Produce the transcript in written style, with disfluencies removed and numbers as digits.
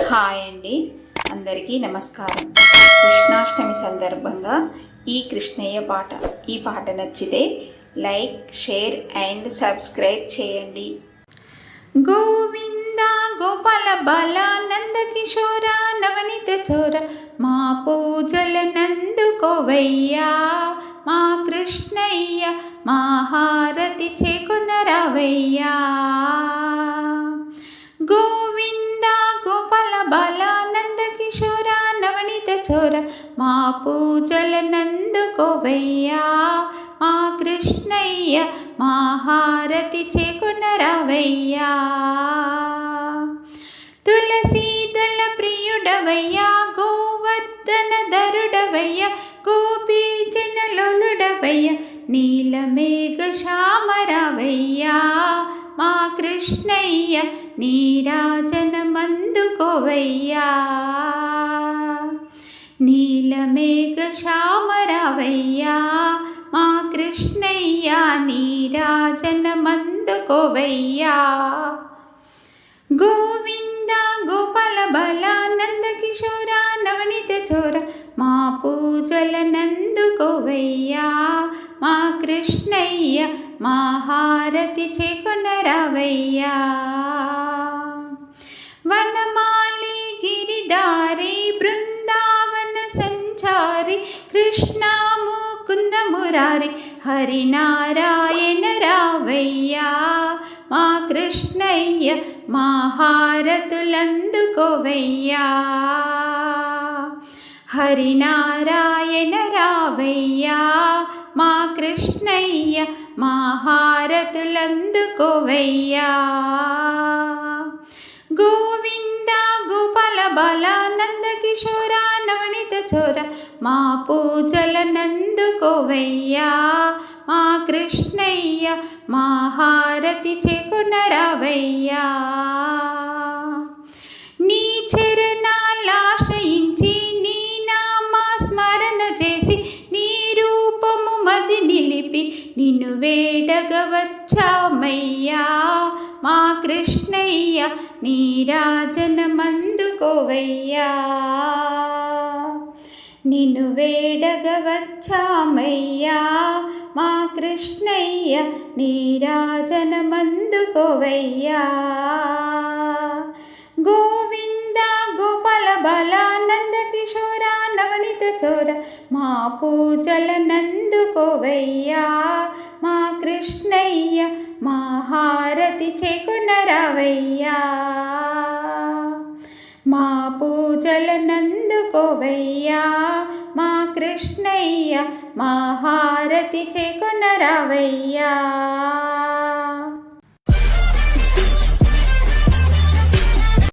Hi అండి, అందరికీ నమస్కారం. కృష్ణాష్టమి సందర్భంగా ఈ కృష్ణయ్య పాట. ఈ పాట నచ్చితే లైక్, షేర్ అండ్ సబ్స్క్రైబ్ చేయండి. గోవింద గోపాల బాల నందకిశోర నవనీత చోర మా పూజల నందుకోవయ్యా మా కృష్ణయ్య మా హారతి చేకొనరావయ్యా. గోవింద గోపాల బాల నందకిశోర నవనీత చోర మా పూజల నందుకోవయ్యా మా కృష్ణయ్య మా హారతి చేకొనరావయ్యా. తులసీదళ ప్రియుడవయ్యా గోవర్ధన ధరుడవయ్యా గోపీజనలోలుడవయ్యా నీలమేఘ శ్యామరావయ్యా మా కృష్ణయ్య నీరాజనమందుకోవయ్యా. నీలమేఘ శ్యామరావయ్యా మా కృష్ణయ్య నీరాజనమందుకోవయ్యా. గోవింద గోపాల బాల నందకిశోర నవనీత చోర మా పూజల నందుకోవయ్యా మా కృష్ణయ్య మా హారతి చేకొనరావయ్యా. వనమాలి గిరిధారి బృందావన సంచారి కృష్ణ ముకుంద మురారి హరినారాయణ రావయ్యా మా కృష్ణయ్య మా హారతులందుకోవయ్యా. హరినారాయణ రావయ్యా మా కృష్ణయ్య మా హారతులందుకోవయ్యా. గోవింద గోపాల బాల నందకిశోర నవనీత చోర మా పూజల నందుకోవయ్యా మా కృష్ణయ్య మా హారతి చేకొనరావయ్యా. నీ చరణాలాశ్రయించి నీ నామ స్మరణ చేసి నీ రూపము మది నిలిపి నిన్ను వేడగవచ్చామయ్యా మా కృష్ణయ్య నీరాజనమందుకోవయ్యా. నిన్ను వేడగవచ్చామయ్యా మా కృష్ణయ్య నీరాజనమందుకోవయ్యా. గోవింద గోపాల బాల నందకిశోర నవనీత చోర మా పూజల నందుకోవయ్యా మా కృష్ణయ్య మా హారతి చేకొనరావయ్యా. మా పూజల నందుకోవయ్యా మా కృష్ణయ్య మా హారతి చేకొనరావయ్యా.